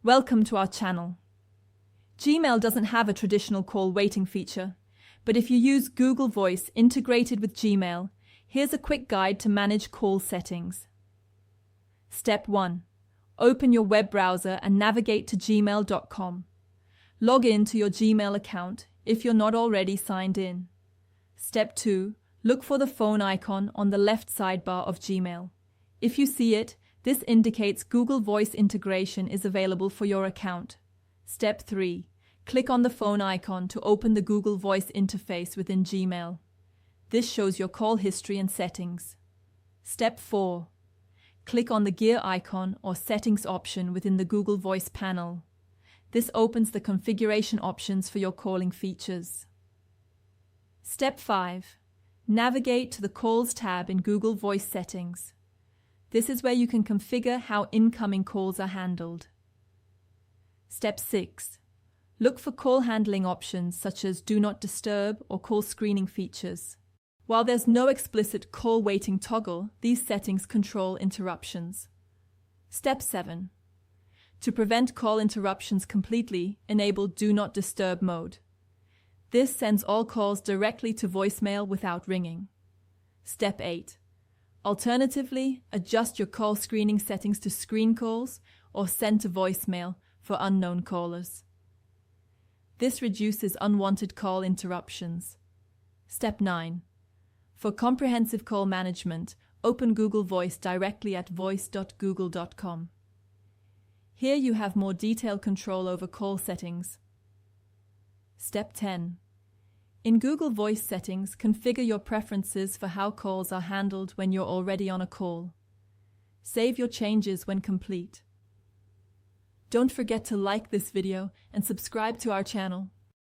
Welcome to our channel. Gmail doesn't have a traditional call waiting feature, but if you use Google Voice integrated with Gmail, here's a quick guide to manage call settings. Step 1. Open your web browser and navigate to gmail.com. Log in to your Gmail account if you're not already signed in. Step 2. Look for the phone icon on the left sidebar of Gmail. If you see it, this indicates Google Voice integration is available for your account. Step 3. Click on the phone icon to open the Google Voice interface within Gmail. This shows your call history and settings. Step 4. Click on the gear icon or settings option within the Google Voice panel. This opens the configuration options for your calling features. Step 5. Navigate to the Calls tab in Google Voice settings. This is where you can configure how incoming calls are handled. Step 6. Look for call handling options such as Do Not Disturb or call screening features. While there's no explicit call waiting toggle, these settings control interruptions. Step 7. To prevent call interruptions completely, enable Do Not Disturb mode. This sends all calls directly to voicemail without ringing. Step 8. Alternatively, adjust your call screening settings to screen calls or send to voicemail for unknown callers. This reduces unwanted call interruptions. Step 9. For comprehensive call management, open Google Voice directly at voice.google.com. Here you have more detailed control over call settings. Step 10. In Google Voice settings, configure your preferences for how calls are handled when you're already on a call. Save your changes when complete. Don't forget to like this video and subscribe to our channel.